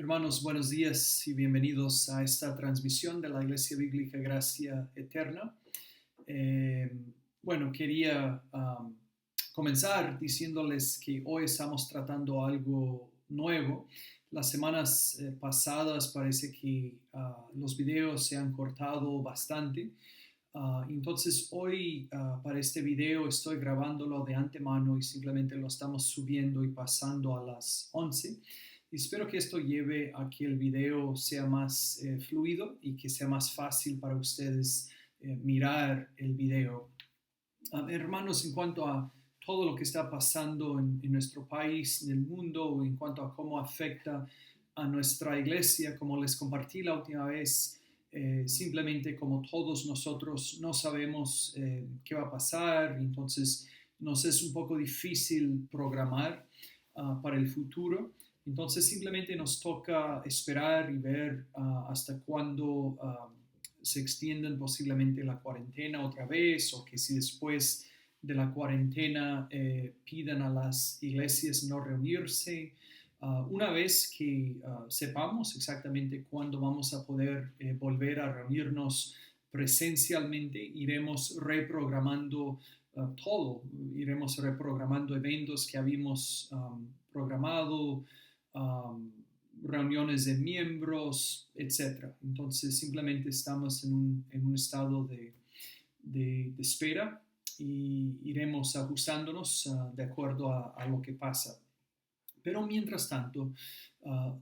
Hermanos, buenos días y bienvenidos a esta transmisión de la Iglesia Bíblica Gracia Eterna. Eh, quería comenzar diciéndoles que hoy estamos tratando algo nuevo. Las semanas pasadas parece que los videos se han cortado bastante. Entonces hoy para este video estoy grabándolo de antemano y simplemente lo estamos subiendo y pasando a las 11. Y espero que esto lleve a que el video sea más fluido y que sea más fácil para ustedes mirar el video. Hermanos, en cuanto a todo lo que está pasando en nuestro país, en el mundo, en cuanto a cómo afecta a nuestra iglesia, como les compartí la última vez, simplemente como todos nosotros no sabemos qué va a pasar, entonces nos es un poco difícil programar para el futuro. Entonces simplemente nos toca esperar y ver hasta cuándo se extienden posiblemente la cuarentena otra vez, o que si después de la cuarentena pidan a las iglesias no reunirse. Una vez que sepamos exactamente cuándo vamos a poder volver a reunirnos presencialmente, iremos reprogramando todo, iremos reprogramando eventos que habíamos programado, reuniones de miembros, etc. Entonces simplemente estamos en un estado de espera y iremos ajustándonos de acuerdo a lo que pasa. Pero mientras tanto,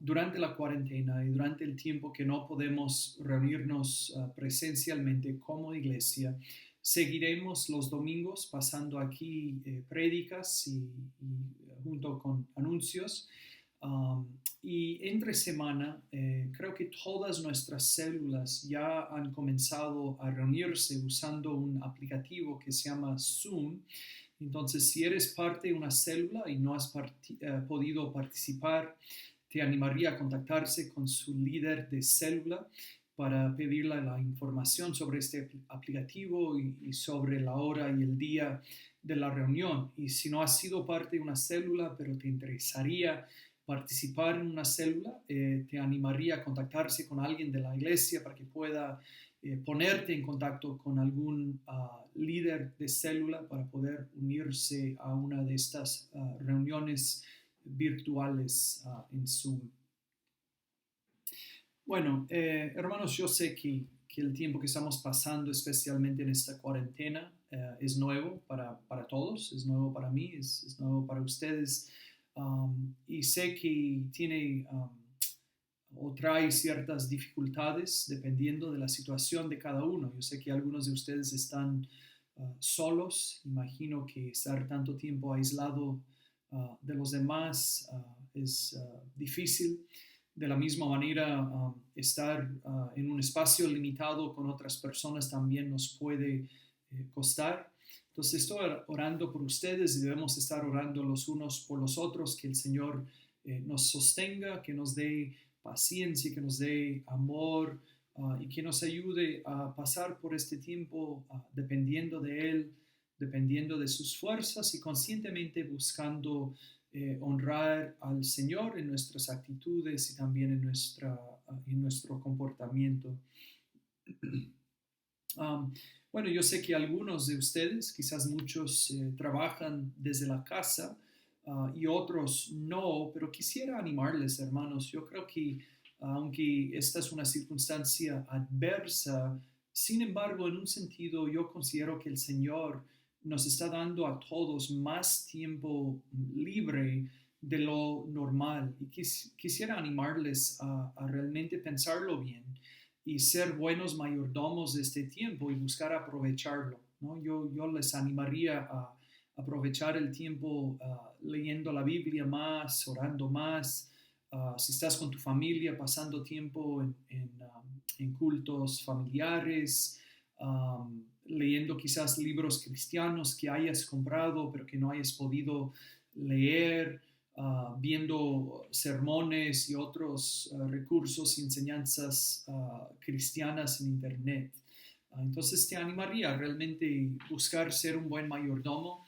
durante la cuarentena y durante el tiempo que no podemos reunirnos presencialmente como iglesia, seguiremos los domingos pasando aquí prédicas y junto con anuncios. Y entre semana, creo que todas nuestras células ya han comenzado a reunirse usando un aplicativo que se llama Zoom. Entonces, si eres parte de una célula y no has podido participar, te animaría a contactarse con su líder de célula para pedirle la información sobre este aplicativo y sobre la hora y el día de la reunión. Y si no has sido parte de una célula, pero te interesaría participar en una célula, te animaría a contactarse con alguien de la iglesia para que pueda ponerte en contacto con algún líder de célula para poder unirse a una de estas reuniones virtuales en Zoom. Bueno, hermanos, yo sé que el tiempo que estamos pasando, especialmente en esta cuarentena, es nuevo para todos, es nuevo para mí, es nuevo para ustedes. Y sé que tiene o trae ciertas dificultades dependiendo de la situación de cada uno. Yo sé que algunos de ustedes están solos. Imagino que estar tanto tiempo aislado de los demás es difícil. De la misma manera, estar en un espacio limitado con otras personas también nos puede costar. Entonces estoy orando por ustedes y debemos estar orando los unos por los otros, que el Señor nos sostenga, que nos dé paciencia, que nos dé amor y que nos ayude a pasar por este tiempo dependiendo de Él, dependiendo de sus fuerzas y conscientemente buscando honrar al Señor en nuestras actitudes y también en nuestro comportamiento. Bueno, yo sé que algunos de ustedes, quizás muchos, trabajan desde la casa y otros no, pero quisiera animarles, hermanos. Yo creo que aunque esta es una circunstancia adversa, sin embargo, en un sentido, yo considero que el Señor nos está dando a todos más tiempo libre de lo normal. Y quisiera animarles a realmente pensarlo bien y ser buenos mayordomos de este tiempo y buscar aprovecharlo, ¿no? Yo les animaría a aprovechar el tiempo leyendo la Biblia más, orando más. Si estás con tu familia, pasando tiempo en cultos familiares, leyendo quizás libros cristianos que hayas comprado pero que no hayas podido leer, viendo sermones y otros recursos y enseñanzas cristianas en internet. Entonces te animaría a realmente buscar ser un buen mayordomo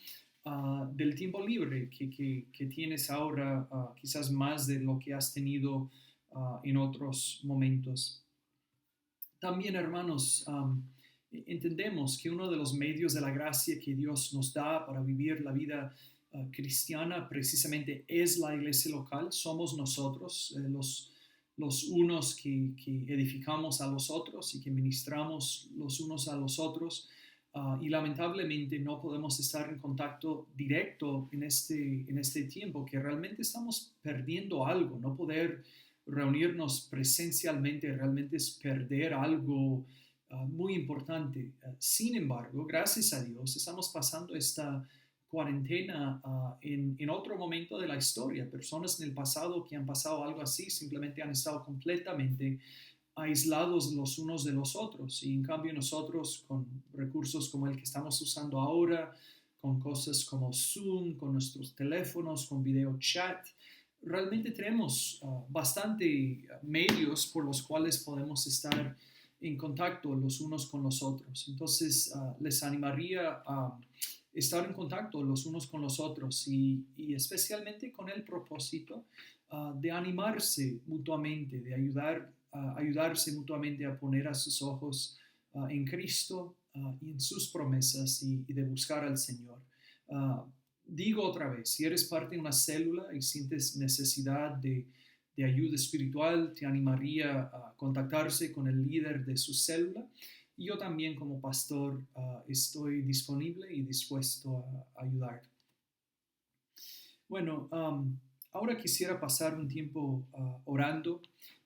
del tiempo libre que tienes ahora, quizás más de lo que has tenido en otros momentos. También, hermanos, entendemos que uno de los medios de la gracia que Dios nos da para vivir la vida cristiana precisamente es la iglesia local. Somos nosotros, los unos que edificamos a los otros y que ministramos los unos a los otros. Y lamentablemente no podemos estar en contacto directo en este tiempo, que realmente estamos perdiendo algo. No poder reunirnos presencialmente realmente es perder algo muy importante. Sin embargo, gracias a Dios, estamos pasando esta cuarentena en otro momento de la historia. Personas en el pasado que han pasado algo así simplemente han estado completamente aislados los unos de los otros, y en cambio nosotros, con recursos como el que estamos usando ahora, con cosas como Zoom, con nuestros teléfonos, con video chat, realmente tenemos bastante medios por los cuales podemos estar en contacto los unos con los otros. Entonces les animaría a estar en contacto los unos con los otros, y especialmente con el propósito de animarse mutuamente, de ayudarse mutuamente a poner a sus ojos en Cristo y en sus promesas, y de buscar al Señor. Digo otra vez, si eres parte de una célula y sientes necesidad de ayuda espiritual, te animaría a contactarse con el líder de su célula. Y yo también, como pastor, estoy disponible y dispuesto a ayudar. Bueno, ahora quisiera pasar un tiempo orando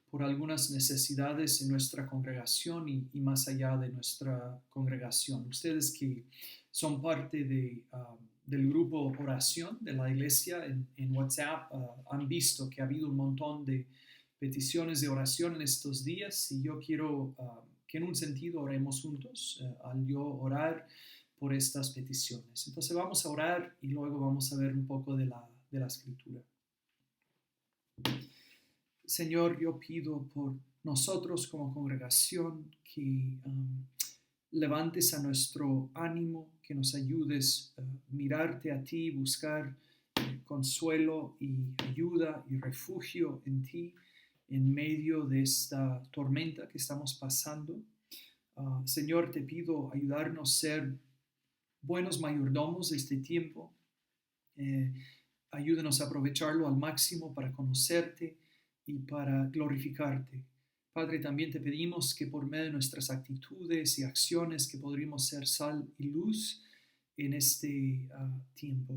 por algunas necesidades en nuestra congregación y más allá de nuestra congregación. Ustedes que son parte del grupo oración de la iglesia en WhatsApp han visto que ha habido un montón de peticiones de oración en estos días, y yo quiero que en un sentido oremos juntos al yo orar por estas peticiones. Entonces vamos a orar y luego vamos a ver un poco de la escritura. Señor, yo pido por nosotros como congregación que levantes a nuestro ánimo, que nos ayudes a mirarte a ti, buscar consuelo y ayuda y refugio en ti en medio de esta tormenta que estamos pasando. Señor, te pido ayudarnos a ser buenos mayordomos de este tiempo. Ayúdanos a aprovecharlo al máximo para conocerte y para glorificarte. Padre, también te pedimos que por medio de nuestras actitudes y acciones que podríamos ser sal y luz en este tiempo.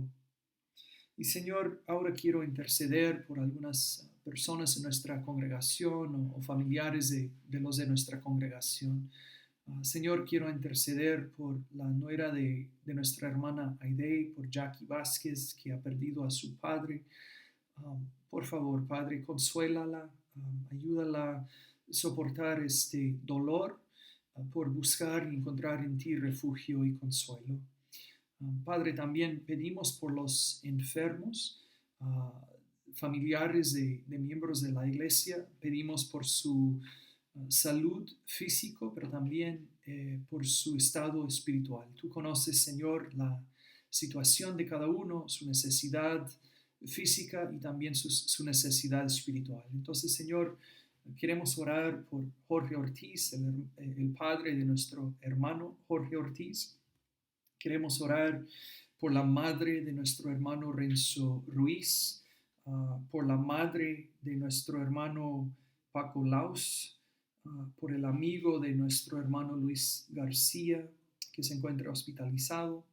Y Señor, ahora quiero interceder por algunas personas en nuestra congregación o familiares de los de nuestra congregación. Señor, quiero interceder por la nuera de nuestra hermana Aidey, por Jackie Vázquez, que ha perdido a su padre. Por favor, Padre, consuélala, ayúdala a soportar este dolor por buscar y encontrar en ti refugio y consuelo. Padre, también pedimos por los enfermos, familiares de miembros de la iglesia. Pedimos por su salud físico, pero también por su estado espiritual. Tú conoces, Señor, la situación de cada uno, su necesidad física y también su necesidad espiritual. Entonces, Señor, queremos orar por Jorge Ortiz, el padre de nuestro hermano Jorge Ortiz. Queremos orar por la madre de nuestro hermano Renzo Ruiz, por la madre de nuestro hermano Paco Laus, por el amigo de nuestro hermano Luis García, que se encuentra hospitalizado.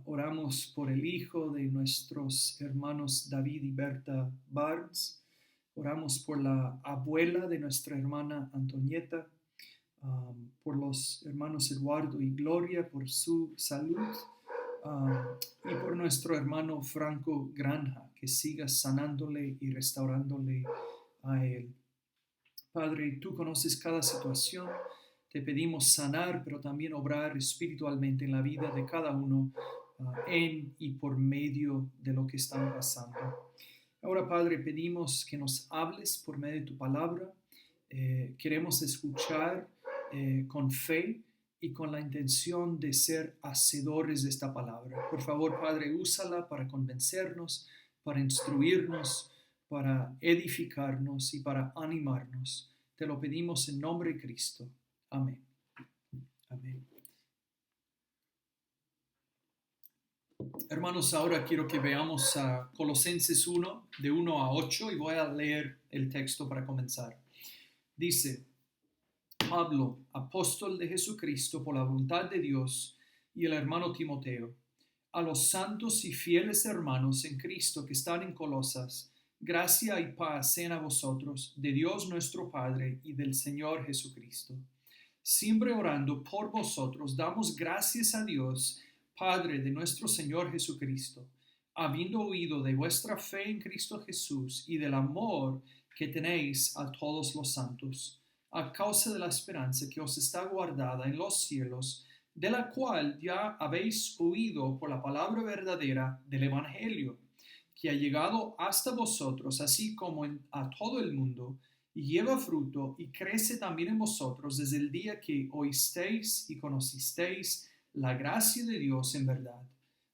Oramos por el hijo de nuestros hermanos David y Berta Barnes. Oramos por la abuela de nuestra hermana Antonieta, por los hermanos Eduardo y Gloria, por su salud, y por nuestro hermano Franco Granja, que siga sanándole y restaurándole a él. Padre, tú conoces cada situación. Te pedimos sanar, pero también obrar espiritualmente en la vida de cada uno, en y por medio de lo que están pasando. Ahora, Padre, pedimos que nos hables por medio de tu palabra. Queremos escuchar con fe y con la intención de ser hacedores de esta palabra. Por favor, Padre, úsala para convencernos, para instruirnos, para edificarnos y para animarnos. Te lo pedimos en nombre de Cristo. Amén. Amén. Hermanos, ahora quiero que veamos a Colosenses 1, de 1 a 8, y voy a leer el texto para comenzar. Dice: Pablo, apóstol de Jesucristo por la voluntad de Dios, y el hermano Timoteo, a los santos y fieles hermanos en Cristo que están en Colosas, gracia y paz sean a vosotros, de Dios nuestro Padre y del Señor Jesucristo. Siempre orando por vosotros, damos gracias a Dios, Padre de nuestro Señor Jesucristo, habiendo oído de vuestra fe en Cristo Jesús y del amor que tenéis a todos los santos, a causa de la esperanza que os está guardada en los cielos, de la cual ya habéis oído por la palabra verdadera del Evangelio, que ha llegado hasta vosotros, así como a todo el mundo, y lleva fruto y crece también en vosotros desde el día que oísteis y conocisteis la gracia de Dios en verdad,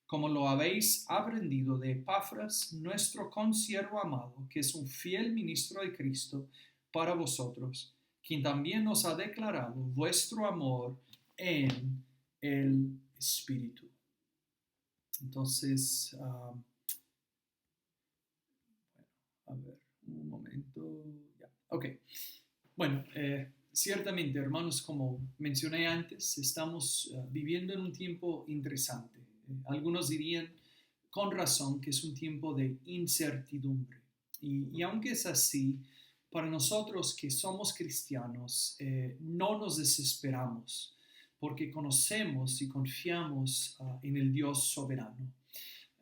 como lo habéis aprendido de Epafras, nuestro consiervo amado, que es un fiel ministro de Cristo para vosotros, quien también nos ha declarado vuestro amor en el Espíritu. Entonces, a ver, un momento. Ya. Ok. Bueno, ciertamente, hermanos, como mencioné antes, estamos viviendo en un tiempo interesante. Algunos dirían con razón que es un tiempo de incertidumbre. Y aunque es así, para nosotros que somos cristianos, no nos desesperamos porque conocemos y confiamos en el Dios soberano.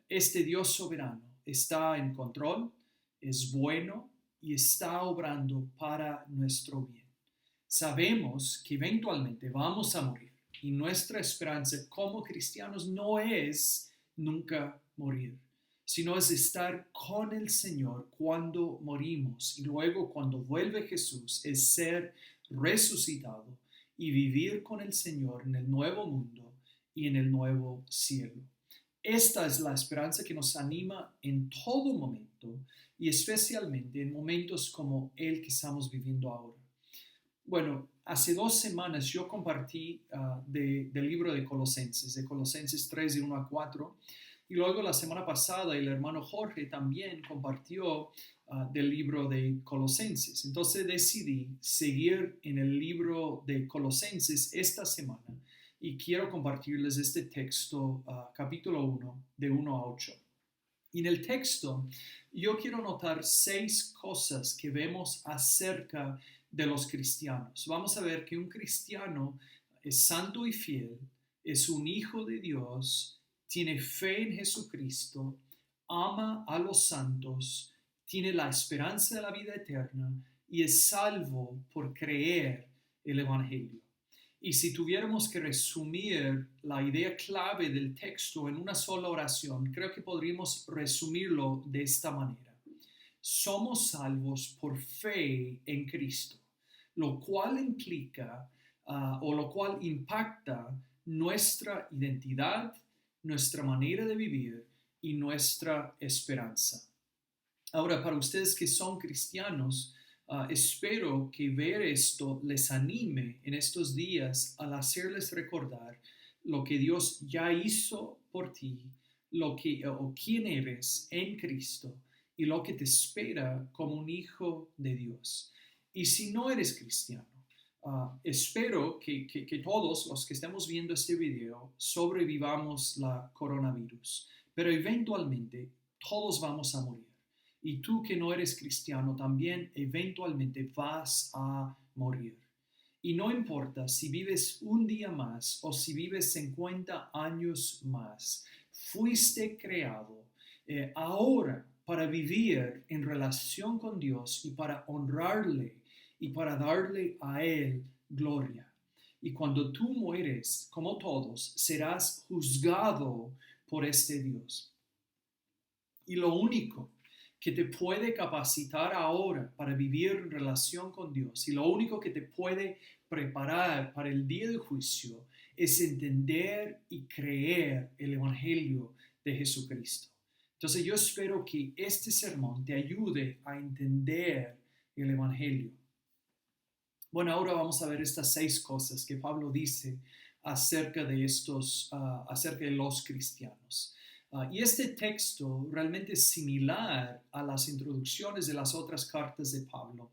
Este Dios soberano está en control, es bueno y está obrando para nuestro bien. Sabemos que eventualmente vamos a morir y nuestra esperanza como cristianos no es nunca morir, sino es estar con el Señor cuando morimos, y luego cuando vuelve Jesús es ser resucitado y vivir con el Señor en el nuevo mundo y en el nuevo cielo. Esta es la esperanza que nos anima en todo momento, y especialmente en momentos como el que estamos viviendo ahora. Bueno, hace 2 semanas yo compartí del libro de Colosenses 3, de 1 a 4, y luego la semana pasada el hermano Jorge también compartió del libro de Colosenses. Entonces decidí seguir en el libro de Colosenses esta semana y quiero compartirles este texto, capítulo 1, de 1 a 8. Y en el texto yo quiero notar 6 cosas que vemos acerca de los cristianos. Vamos a ver que un cristiano es santo y fiel, es un hijo de Dios, tiene fe en Jesucristo, ama a los santos, tiene la esperanza de la vida eterna y es salvo por creer el Evangelio. Y si tuviéramos que resumir la idea clave del texto en una sola oración, creo que podríamos resumirlo de esta manera. Somos salvos por fe en Cristo, lo cual implica o lo cual impacta nuestra identidad, nuestra manera de vivir y nuestra esperanza. Ahora, para ustedes que son cristianos, espero que ver esto les anime en estos días al hacerles recordar lo que Dios ya hizo por ti, o quién eres en Cristo y lo que te espera como un hijo de Dios. Y si no eres cristiano, espero que todos los que estemos viendo este video sobrevivamos la coronavirus, pero eventualmente todos vamos a morir. Y tú que no eres cristiano también eventualmente vas a morir. Y no importa si vives un día más o si vives 50 años más, fuiste creado ahora para vivir en relación con Dios y para honrarle y para darle a Él gloria. Y cuando tú mueres, como todos, serás juzgado por este Dios. Y lo único que te puede capacitar ahora para vivir en relación con Dios y lo único que te puede preparar para el día del juicio es entender y creer el Evangelio de Jesucristo. Entonces yo espero que este sermón te ayude a entender el Evangelio. Bueno, ahora vamos a ver estas 6 cosas que Pablo dice acerca de acerca de los cristianos. Y este texto realmente es similar a las introducciones de las otras cartas de Pablo.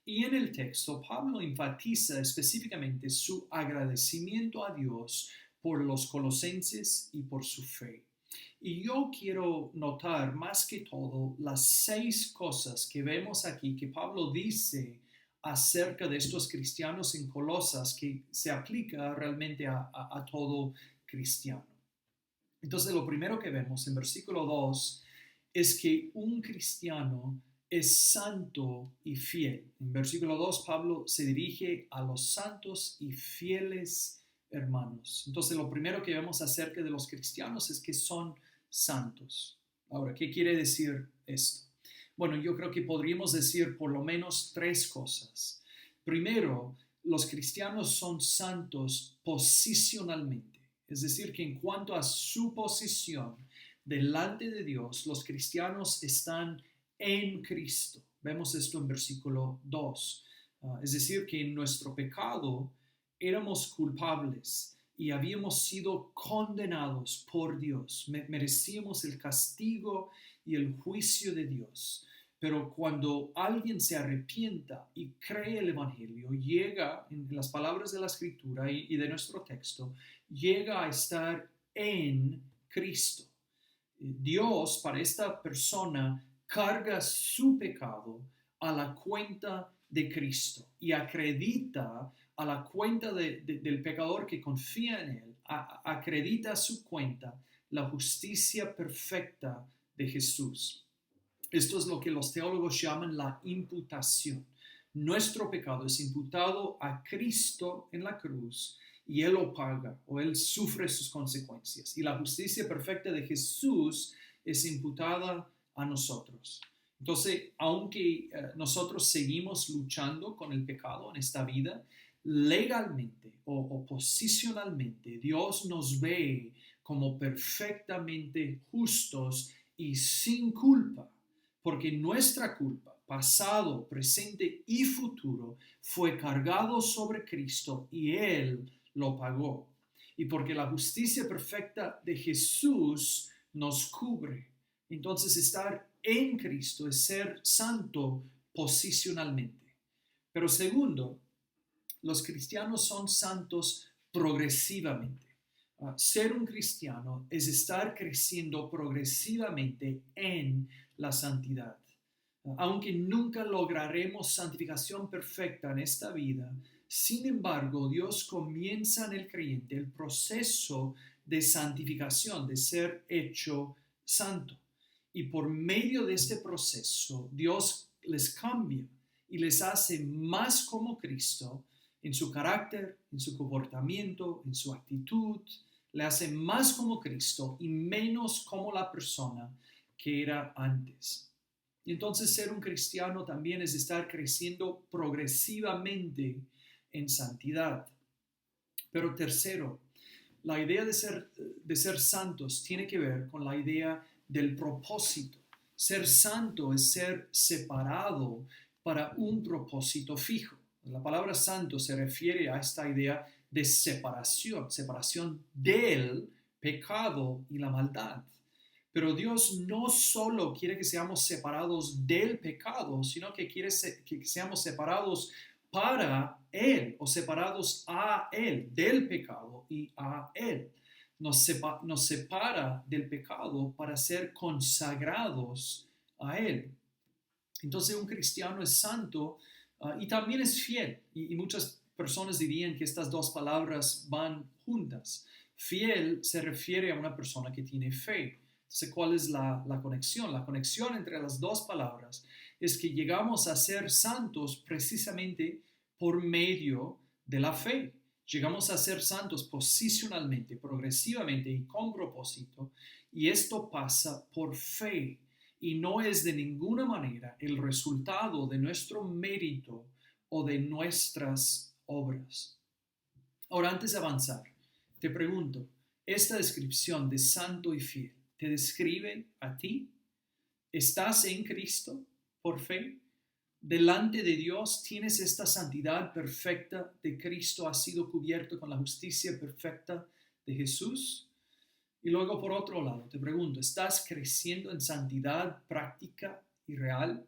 Y en el texto, Pablo enfatiza específicamente su agradecimiento a Dios por los colosenses y por su fe. Y yo quiero notar más que todo las 6 cosas que vemos aquí que Pablo dice acerca de estos cristianos en Colosas que se aplica realmente a todo cristiano. Entonces lo primero que vemos en versículo 2 es que un cristiano es santo y fiel. En versículo 2 Pablo se dirige a los santos y fieles hermanos. Entonces lo primero que vemos acerca de los cristianos es que son santos. Ahora, ¿qué quiere decir esto? Bueno, yo creo que podríamos decir por lo menos 3 cosas. Primero, los cristianos son santos posicionalmente, es decir, que en cuanto a su posición delante de Dios, los cristianos están en Cristo. Vemos esto en versículo 2. Es decir, que en nuestro pecado éramos culpables y habíamos sido condenados por Dios. Merecíamos el castigo y el juicio de Dios. Pero cuando alguien se arrepienta y cree el Evangelio, llega, en las palabras de la Escritura y de nuestro texto, llega a estar en Cristo. Dios para esta persona carga su pecado a la cuenta de Cristo y acredita a la cuenta del pecador que confía en él, acredita a su cuenta la justicia perfecta de Jesús. Esto es lo que los teólogos llaman la imputación. Nuestro pecado es imputado a Cristo en la cruz y Él lo paga o Él sufre sus consecuencias. Y la justicia perfecta de Jesús es imputada a nosotros. Entonces, aunque nosotros seguimos luchando con el pecado en esta vida, legalmente o posicionalmente, Dios nos ve como perfectamente justos y sin culpa, porque nuestra culpa, pasado, presente y futuro, fue cargado sobre Cristo y Él lo pagó. Y porque la justicia perfecta de Jesús nos cubre. Entonces estar en Cristo es ser santo posicionalmente. Pero segundo, los cristianos son santos progresivamente. Ser un cristiano es estar creciendo progresivamente en la santidad. Aunque nunca lograremos santificación perfecta en esta vida, sin embargo, Dios comienza en el creyente el proceso de santificación, de ser hecho santo. Y por medio de este proceso, Dios les cambia y les hace más como Cristo en su carácter, en su comportamiento, en su actitud. Le hace más como Cristo y menos como la persona que era antes. Y entonces ser un cristiano también es estar creciendo progresivamente en santidad. Pero tercero, la idea de ser santos tiene que ver con la idea del propósito. Ser santo es ser separado para un propósito fijo. La palabra santo se refiere a esta idea de separación del pecado y la maldad. Pero Dios no solo quiere que seamos separados del pecado, sino que quiere que seamos separados para Él o separados a Él, del pecado y a Él. Nos separa del pecado para ser consagrados a Él. Entonces un cristiano es santo y también es fiel. Y muchas personas dirían que estas dos palabras van juntas. Fiel se refiere a una persona que tiene fe. Entonces, ¿cuál es la conexión? La conexión entre las dos palabras es que llegamos a ser santos precisamente por medio de la fe. Llegamos a ser santos posicionalmente, progresivamente y con propósito. Y esto pasa por fe. Y no es de ninguna manera el resultado de nuestro mérito o de nuestras obras. Ahora, antes de avanzar, te pregunto, ¿esta descripción de santo y fiel te describe a ti? ¿Estás en Cristo por fe? Delante de Dios tienes esta santidad perfecta de Cristo, has sido cubierto con la justicia perfecta de Jesús. Y luego por otro lado, te pregunto, ¿estás creciendo en santidad práctica y real?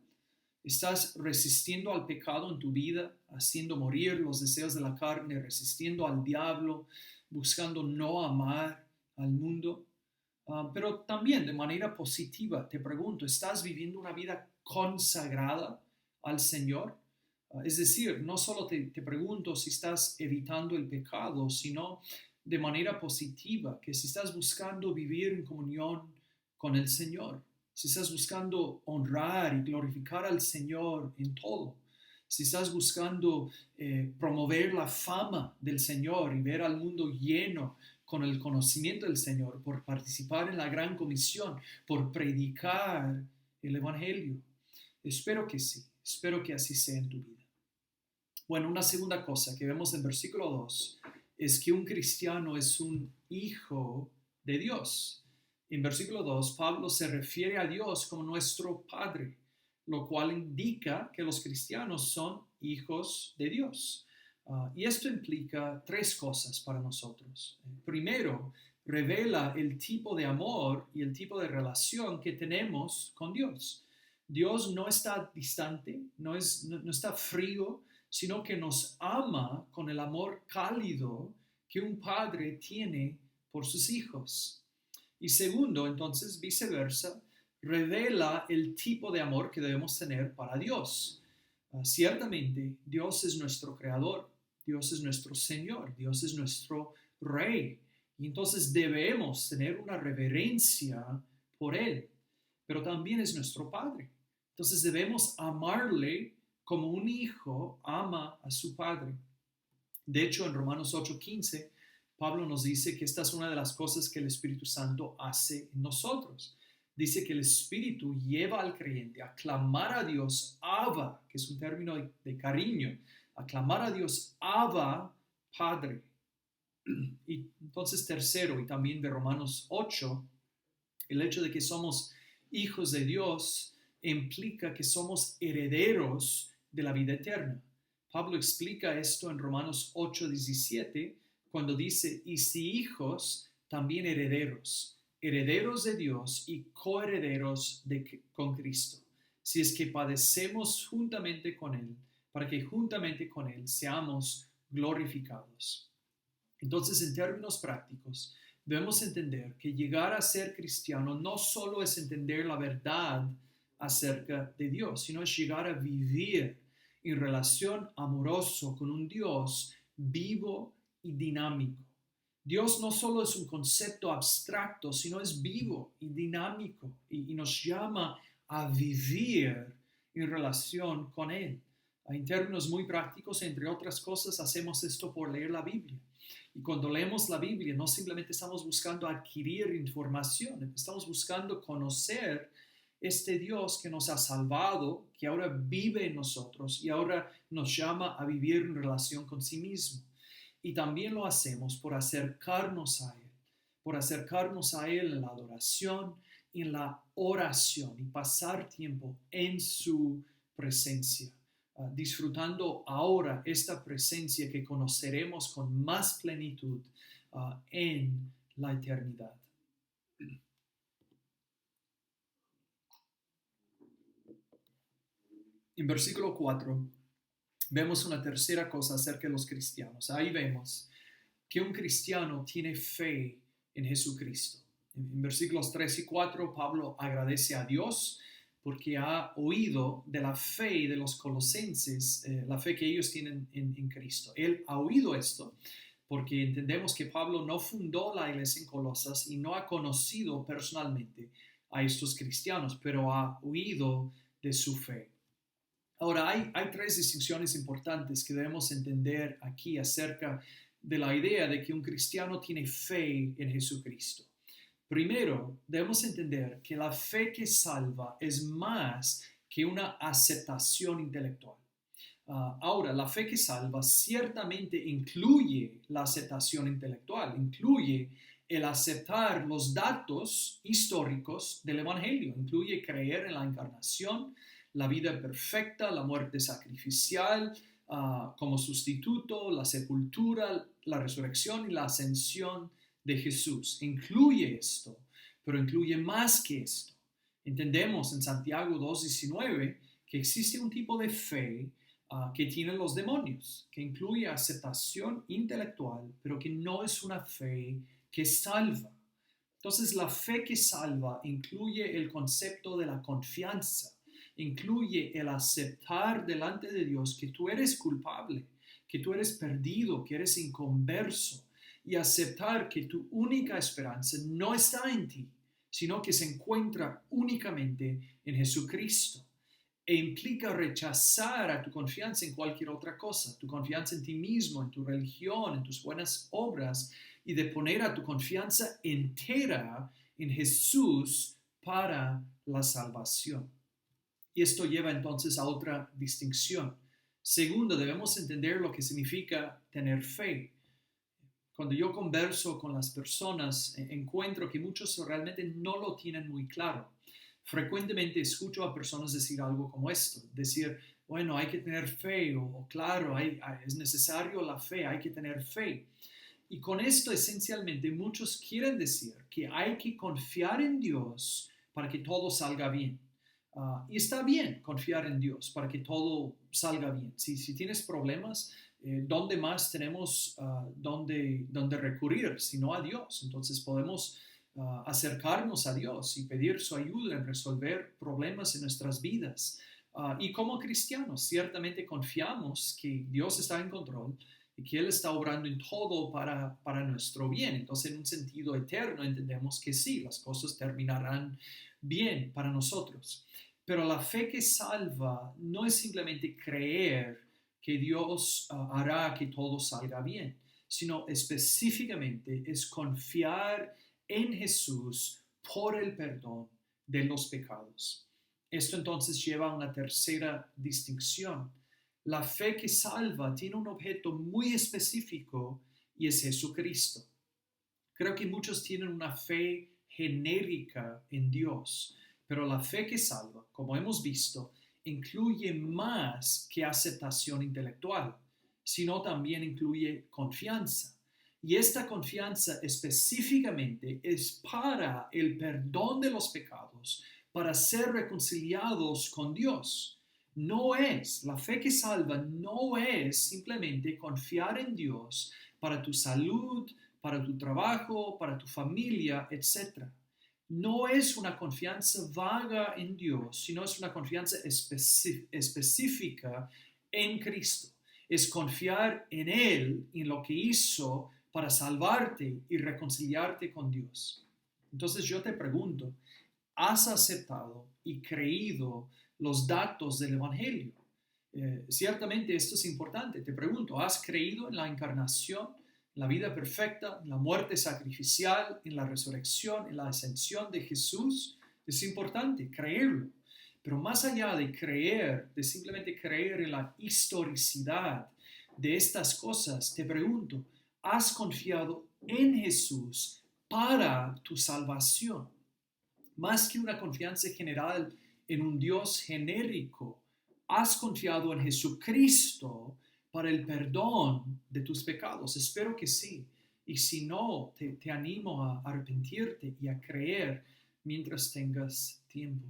¿Estás resistiendo al pecado en tu vida, haciendo morir los deseos de la carne, resistiendo al diablo, buscando no amar al mundo? Pero también de manera positiva, te pregunto, ¿estás viviendo una vida consagrada al Señor? Es decir, no solo te pregunto si estás evitando el pecado, sino de manera positiva, que si estás buscando vivir en comunión con el Señor, si estás buscando honrar y glorificar al Señor en todo, si estás buscando promover la fama del Señor y ver al mundo lleno con el conocimiento del Señor, por participar en la gran comisión, por predicar el Evangelio. Espero que sí, espero que así sea en tu vida. Bueno, una segunda cosa que vemos en versículo 2 es que un cristiano es un hijo de Dios. En versículo 2, Pablo se refiere a Dios como nuestro Padre, lo cual indica que los cristianos son hijos de Dios. Y esto implica tres cosas para nosotros. Primero, revela el tipo de amor y el tipo de relación que tenemos con Dios. Dios no está distante, no está frío, sino que nos ama con el amor cálido que un padre tiene por sus hijos. Y segundo, entonces, viceversa, revela el tipo de amor que debemos tener para Dios. Ciertamente, Dios es nuestro creador, Dios es nuestro Señor, Dios es nuestro Rey. Y entonces debemos tener una reverencia por Él, pero también es nuestro Padre. Entonces debemos amarle como un hijo ama a su padre. De hecho, en Romanos 8:15, Pablo nos dice que esta es una de las cosas que el Espíritu Santo hace en nosotros. Dice que el Espíritu lleva al creyente a clamar a Dios, Abba, que es un término de cariño, a clamar a Dios, Abba, Padre. Y entonces tercero, y también de Romanos 8, el hecho de que somos hijos de Dios implica que somos herederos de la vida eterna. Pablo explica esto en Romanos 8:17 cuando dice, y si hijos, también herederos, herederos de Dios y coherederos con Cristo, si es que padecemos juntamente con Él, para que juntamente con Él seamos glorificados. Entonces, en términos prácticos, debemos entender que llegar a ser cristiano no solo es entender la verdad acerca de Dios, sino es llegar a vivir en relación amoroso con un Dios vivo y dinámico. Dios no solo es un concepto abstracto, sino es vivo y dinámico y nos llama a vivir en relación con Él. En términos muy prácticos, entre otras cosas, hacemos esto por leer la Biblia. Y cuando leemos la Biblia, no simplemente estamos buscando adquirir información, estamos buscando conocer este Dios que nos ha salvado, que ahora vive en nosotros y ahora nos llama a vivir en relación con sí mismo. Y también lo hacemos por acercarnos a Él en la adoración, en la oración y pasar tiempo en su presencia. Disfrutando ahora esta presencia que conoceremos con más plenitud en la eternidad. En versículo 4 vemos una tercera cosa acerca de los cristianos. Ahí vemos que un cristiano tiene fe en Jesucristo. En versículos 3 y 4 Pablo agradece a Dios porque ha oído de la fe de los colosenses, la fe que ellos tienen en Cristo. Él ha oído esto porque entendemos que Pablo no fundó la iglesia en Colosas y no ha conocido personalmente a estos cristianos, pero ha oído de su fe. Ahora, hay tres distinciones importantes que debemos entender aquí acerca de la idea de que un cristiano tiene fe en Jesucristo. Primero, debemos entender que la fe que salva es más que una aceptación intelectual. Ahora, la fe que salva ciertamente incluye la aceptación intelectual, incluye el aceptar los datos históricos del Evangelio. Incluye creer en la encarnación, la vida perfecta, la muerte sacrificial como sustituto, la sepultura, la resurrección y la ascensión de Jesús. Incluye esto, pero incluye más que esto. Entendemos en Santiago 2:19 que existe un tipo de fe que tienen los demonios, que incluye aceptación intelectual, pero que no es una fe que salva. Entonces, la fe que salva incluye el concepto de la confianza, incluye el aceptar delante de Dios que tú eres culpable, que tú eres perdido, que eres inconverso, y aceptar que tu única esperanza no está en ti, sino que se encuentra únicamente en Jesucristo. E implica rechazar a tu confianza en cualquier otra cosa, tu confianza en ti mismo, en tu religión, en tus buenas obras, y de poner a tu confianza entera en Jesús para la salvación. Y esto lleva entonces a otra distinción. Segundo, debemos entender lo que significa tener fe. Cuando yo converso con las personas, encuentro que muchos realmente no lo tienen muy claro. Frecuentemente escucho a personas decir algo como esto, decir, bueno, hay que tener fe, o claro, es necesario la fe, hay que tener fe. Y con esto esencialmente muchos quieren decir que hay que confiar en Dios para que todo salga bien. Y está bien confiar en Dios para que todo salga bien. Si tienes problemas, ¿dónde más tenemos dónde recurrir sino a Dios? Entonces podemos acercarnos a Dios y pedir su ayuda en resolver problemas en nuestras vidas. Y como cristianos, ciertamente confiamos que Dios está en control y que Él está obrando en todo para nuestro bien. Entonces, en un sentido eterno, entendemos que sí, las cosas terminarán bien para nosotros. Pero la fe que salva no es simplemente creer que Dios hará que todo salga bien, sino específicamente es confiar en Jesús por el perdón de los pecados. Esto entonces lleva a una tercera distinción. La fe que salva tiene un objeto muy específico y es Jesucristo. Creo que muchos tienen una fe genérica en Dios, pero la fe que salva, como hemos visto, incluye más que aceptación intelectual, sino también incluye confianza. Y esta confianza específicamente es para el perdón de los pecados, para ser reconciliados con Dios. La fe que salva no es simplemente confiar en Dios para tu salud, para tu trabajo, para tu familia, etc. No es una confianza vaga en Dios, sino es una confianza específica en Cristo. Es confiar en Él, en lo que hizo para salvarte y reconciliarte con Dios. Entonces yo te pregunto, ¿has aceptado y creído los datos del Evangelio? Ciertamente esto es importante. Te pregunto, ¿has creído en la encarnación, en la vida perfecta, en la muerte sacrificial, en la resurrección, en la ascensión de Jesús? Es importante creerlo. Pero más allá de creer, de simplemente creer en la historicidad de estas cosas, te pregunto, ¿has confiado en Jesús para tu salvación? Más que una confianza general en un Dios genérico, has confiado en Jesucristo para el perdón de tus pecados. Espero que sí. Y si no, te animo a arrepentirte y a creer mientras tengas tiempo.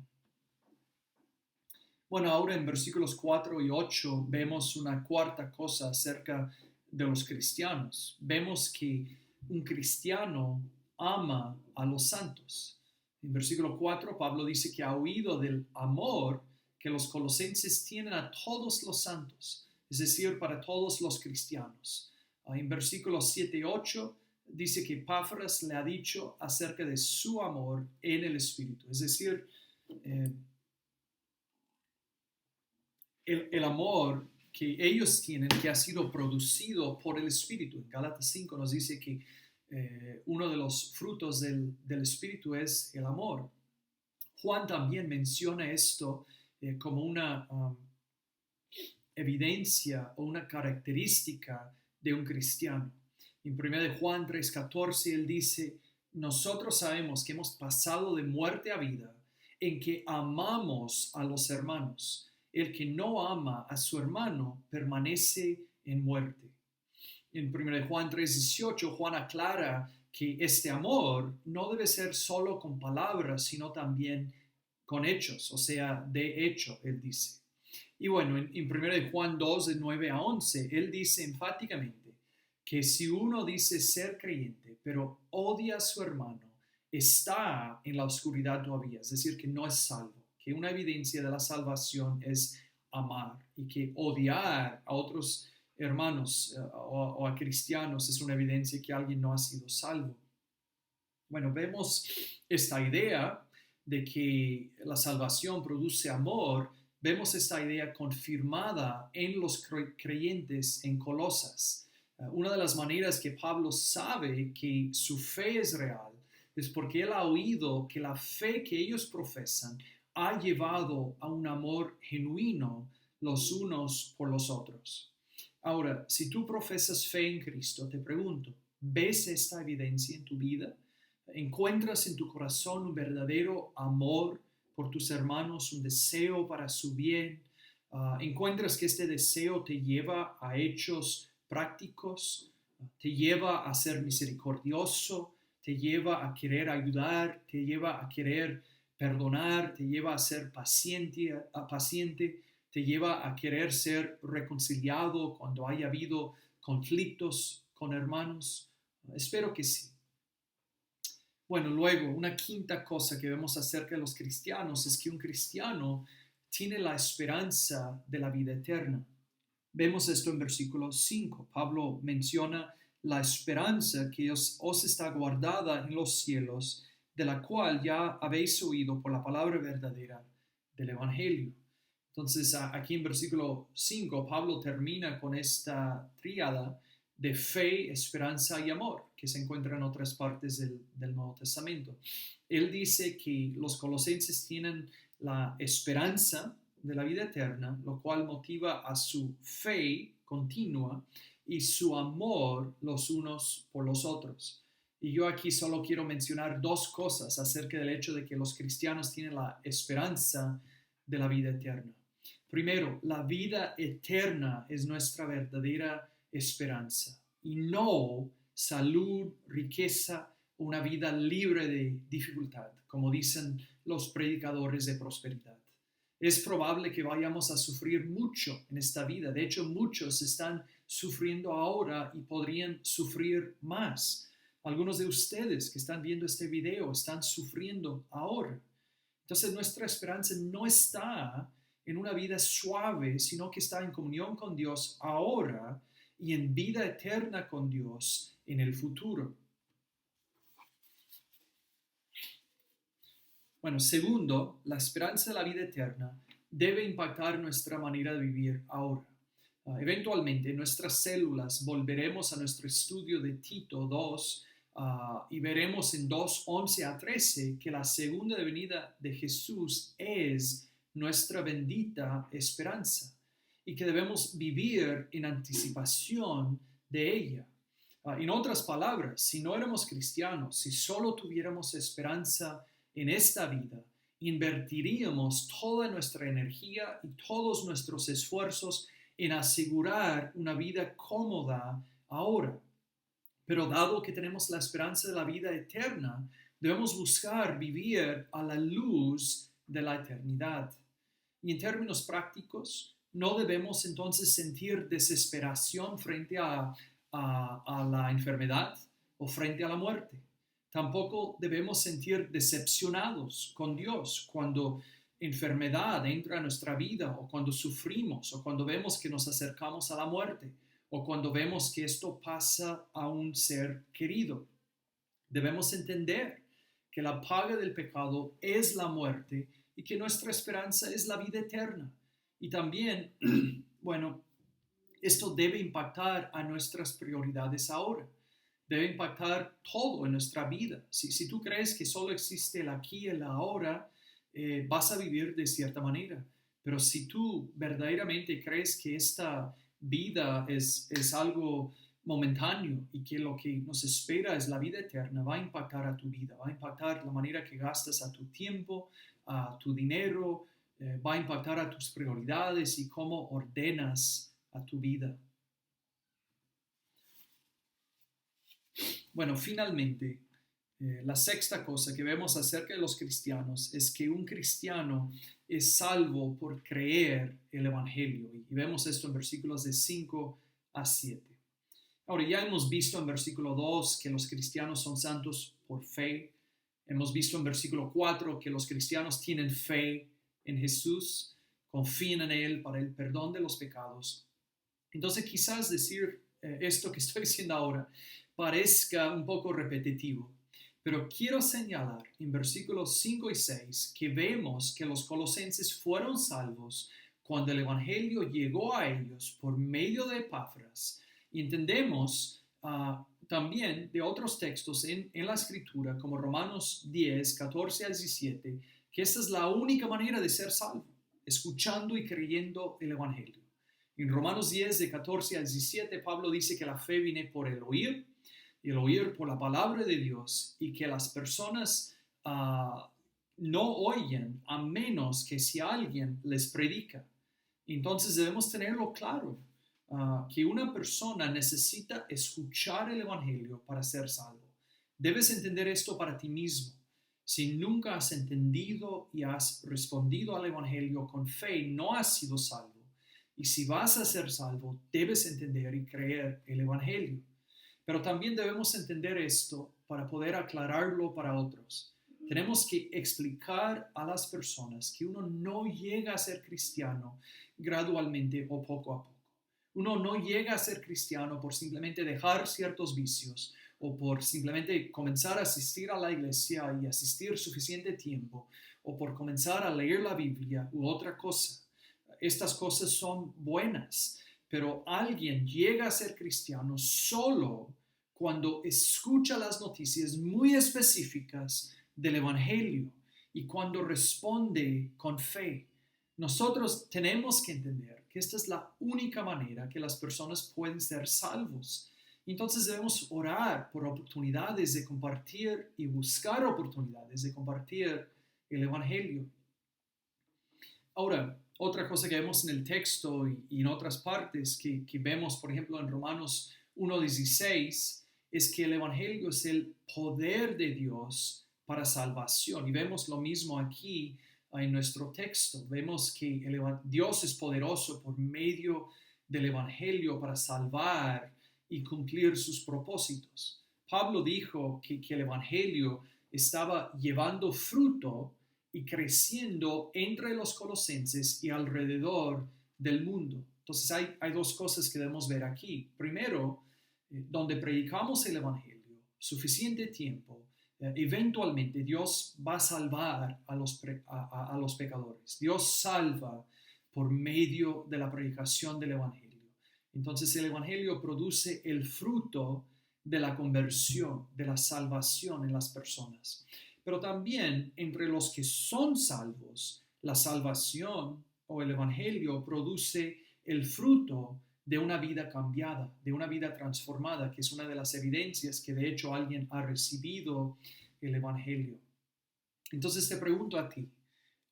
Bueno, ahora en versículos 4 y 8 vemos una cuarta cosa acerca de los cristianos. Vemos que un cristiano ama a los santos. En versículo 4, Pablo dice que ha oído del amor que los colosenses tienen a todos los santos, es decir, para todos los cristianos. En versículos 7 y 8 dice que Epafras le ha dicho acerca de su amor en el Espíritu, es decir, el amor que ellos tienen, que ha sido producido por el Espíritu. En Gálatas 5 nos dice que uno de los frutos del Espíritu es el amor. Juan también menciona esto como una evidencia o una característica de un cristiano. En 1 de Juan 3:14 él dice, nosotros sabemos que hemos pasado de muerte a vida en que amamos a los hermanos. El que no ama a su hermano permanece en muerte. En 1 Juan 3:18, Juan aclara que este amor no debe ser solo con palabras, sino también con hechos, o sea, de hecho, él dice. Y bueno, en 1 Juan 2, de 9 a 11, él dice enfáticamente que si uno dice ser creyente, pero odia a su hermano, está en la oscuridad todavía, es decir, que no es salvo, que una evidencia de la salvación es amar y que odiar a otros hermanos o a cristianos es una evidencia que alguien no ha sido salvo. Bueno, vemos esta idea de que la salvación produce amor, vemos esta idea confirmada en los creyentes en Colosas. Una de las maneras que Pablo sabe que su fe es real es porque él ha oído que la fe que ellos profesan ha llevado a un amor genuino los unos por los otros. Ahora, si tú profesas fe en Cristo, te pregunto, ¿ves esta evidencia en tu vida? ¿Encuentras en tu corazón un verdadero amor por tus hermanos, un deseo para su bien? ¿Encuentras que este deseo te lleva a hechos prácticos? ¿Te lleva a ser misericordioso? ¿Te lleva a querer ayudar? ¿Te lleva a querer perdonar? ¿Te lleva a ser paciente? ¿Te lleva a querer ser reconciliado cuando haya habido conflictos con hermanos? Espero que sí. Bueno, luego, una quinta cosa que vemos acerca de los cristianos es que un cristiano tiene la esperanza de la vida eterna. Vemos esto en versículo 5. Pablo menciona la esperanza que os está guardada en los cielos, de la cual ya habéis oído por la palabra verdadera del Evangelio. Entonces, aquí en versículo 5, Pablo termina con esta tríada de fe, esperanza y amor, que se encuentra en otras partes del Nuevo Testamento. Él dice que los colosenses tienen la esperanza de la vida eterna, lo cual motiva a su fe continua y su amor los unos por los otros. Y yo aquí solo quiero mencionar dos cosas acerca del hecho de que los cristianos tienen la esperanza de la vida eterna. Primero, la vida eterna es nuestra verdadera esperanza y no salud, riqueza, una vida libre de dificultad, como dicen los predicadores de prosperidad. Es probable que vayamos a sufrir mucho en esta vida. De hecho, muchos están sufriendo ahora y podrían sufrir más. Algunos de ustedes que están viendo este video están sufriendo ahora. Entonces, nuestra esperanza no está en una vida suave, sino que está en comunión con Dios ahora y en vida eterna con Dios en el futuro. Bueno, segundo, la esperanza de la vida eterna debe impactar nuestra manera de vivir ahora. Eventualmente, en nuestras células volveremos a nuestro estudio de Tito 2 y veremos en 2:11 a 13 que la segunda venida de Jesús es nuestra bendita esperanza y que debemos vivir en anticipación de ella. En otras palabras, si no éramos cristianos, si solo tuviéramos esperanza en esta vida, invertiríamos toda nuestra energía y todos nuestros esfuerzos en asegurar una vida cómoda ahora. Pero dado que tenemos la esperanza de la vida eterna, debemos buscar vivir a la luz de la eternidad. Y en términos prácticos, no debemos entonces sentir desesperación frente a la enfermedad o frente a la muerte. Tampoco debemos sentir decepcionados con Dios cuando enfermedad entra a nuestra vida o cuando sufrimos o cuando vemos que nos acercamos a la muerte o cuando vemos que esto pasa a un ser querido. Debemos entender que la paga del pecado es la muerte y que nuestra esperanza es la vida eterna. Y también, bueno, esto debe impactar a nuestras prioridades ahora. Debe impactar todo en nuestra vida. Si tú crees que solo existe el aquí y el ahora, vas a vivir de cierta manera. Pero si tú verdaderamente crees que esta vida es algo momentáneo y que lo que nos espera es la vida eterna, va a impactar a tu vida, va a impactar la manera que gastas a tu tiempo, a tu dinero, va a impactar a tus prioridades y cómo ordenas a tu vida. Bueno, finalmente, la sexta cosa que vemos acerca de los cristianos es que un cristiano es salvo por creer el Evangelio. Y vemos esto en versículos de 5 a 7. Ahora, ya hemos visto en versículo 2 que los cristianos son santos por fe. Hemos visto en versículo 4 que los cristianos tienen fe en Jesús, confían en Él para el perdón de los pecados. Entonces, quizás decir esto que estoy diciendo ahora parezca un poco repetitivo, pero quiero señalar en versículos 5 y 6 que vemos que los colosenses fueron salvos cuando el Evangelio llegó a ellos por medio de Epafras. Y entendemos también de otros textos en la Escritura, como Romanos 10, 14 al 17, que esta es la única manera de ser salvo, escuchando y creyendo el Evangelio. En Romanos 10, de 14 al 17, Pablo dice que la fe viene por el oír, y el oír por la palabra de Dios, y que las personas no oyen a menos que si alguien les predica. Entonces debemos tenerlo claro, que una persona necesita escuchar el Evangelio para ser salvo. Debes entender esto para ti mismo. Si nunca has entendido y has respondido al Evangelio con fe, no has sido salvo. Y si vas a ser salvo, debes entender y creer el Evangelio. Pero también debemos entender esto para poder aclararlo para otros. Tenemos que explicar a las personas que uno no llega a ser cristiano gradualmente o poco a poco. Uno no llega a ser cristiano por simplemente dejar ciertos vicios o por simplemente comenzar a asistir a la iglesia y asistir suficiente tiempo o por comenzar a leer la Biblia u otra cosa. Estas cosas son buenas, pero alguien llega a ser cristiano solo cuando escucha las noticias muy específicas del Evangelio y cuando responde con fe. Nosotros tenemos que entender que esta es la única manera que las personas pueden ser salvos. Entonces debemos orar por oportunidades de compartir y buscar oportunidades de compartir el Evangelio. Ahora, otra cosa que vemos en el texto y en otras partes que vemos, por ejemplo, en Romanos 1:16, es que el Evangelio es el poder de Dios para salvación. Y vemos lo mismo aquí en nuestro texto. Vemos que Dios es poderoso por medio del Evangelio para salvar y cumplir sus propósitos. Pablo dijo que el Evangelio estaba llevando fruto y creciendo entre los colosenses y alrededor del mundo. Entonces hay dos cosas que debemos ver aquí. Primero, donde predicamos el Evangelio suficiente tiempo, eventualmente Dios va a salvar a los pecadores. Dios salva por medio de la predicación del Evangelio. Entonces el Evangelio produce el fruto de la conversión, de la salvación en las personas. Pero también entre los que son salvos, la salvación o el Evangelio produce el fruto de una vida cambiada, de una vida transformada, que es una de las evidencias que de hecho alguien ha recibido el Evangelio. Entonces te pregunto a ti,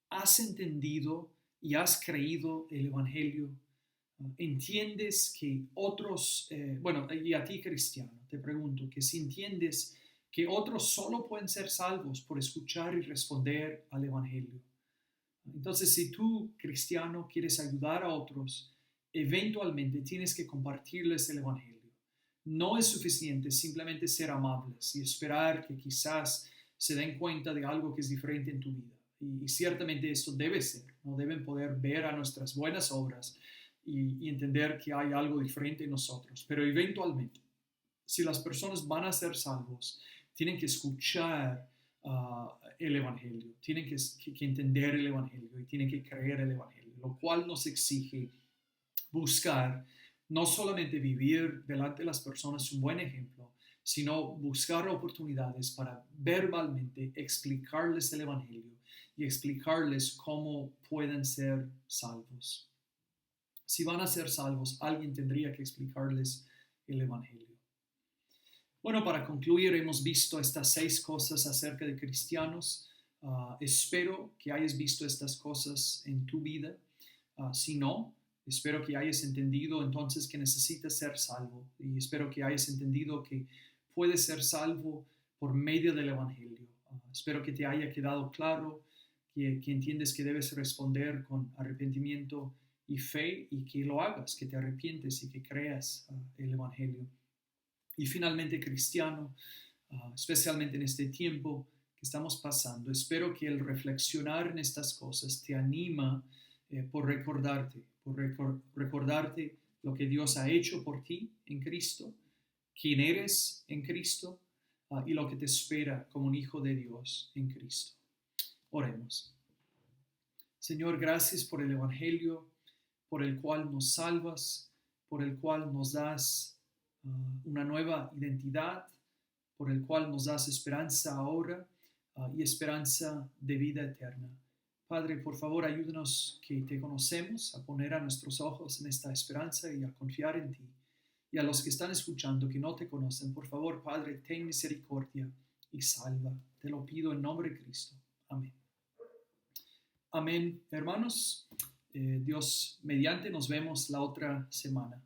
¿has entendido y has creído el Evangelio? ¿Entiendes que otros, y a ti cristiano, te pregunto que si entiendes que otros solo pueden ser salvos por escuchar y responder al Evangelio? Entonces, si tú, cristiano, quieres ayudar a otros, eventualmente tienes que compartirles el Evangelio. No es suficiente simplemente ser amables y esperar que quizás se den cuenta de algo que es diferente en tu vida. Y ciertamente esto debe ser. No deben poder ver a nuestras buenas obras y entender que hay algo diferente en nosotros. Pero eventualmente, si las personas van a ser salvos, tienen que escuchar el Evangelio, tienen que entender el Evangelio y tienen que creer el Evangelio, lo cual nos exige buscar no solamente vivir delante de las personas un buen ejemplo, sino buscar oportunidades para verbalmente explicarles el Evangelio y explicarles cómo pueden ser salvos. Si van a ser salvos, alguien tendría que explicarles el Evangelio. Bueno, para concluir, hemos visto estas 6 cosas acerca de cristianos. Espero que hayas visto estas cosas en tu vida. Si no, espero que hayas entendido entonces que necesitas ser salvo. Y espero que hayas entendido que puedes ser salvo por medio del Evangelio. Espero que te haya quedado claro, que entiendes que debes responder con arrepentimiento y fe, y que lo hagas, que te arrepientes y que creas el Evangelio. Y finalmente, cristiano, especialmente en este tiempo que estamos pasando, espero que el reflexionar en estas cosas te anima por recordarte lo que Dios ha hecho por ti en Cristo, quién eres en Cristo, y lo que te espera como un hijo de Dios en Cristo. Oremos. Señor, gracias por el Evangelio, por el cual nos salvas, por el cual nos das una nueva identidad, por el cual nos das esperanza ahora y esperanza de vida eterna. Padre, por favor, ayúdanos que te conocemos a poner a nuestros ojos en esta esperanza y a confiar en ti. Y a los que están escuchando que no te conocen, por favor, Padre, ten misericordia y salva. Te lo pido en nombre de Cristo. Amén. Amén, hermanos. Dios mediante, nos vemos la otra semana.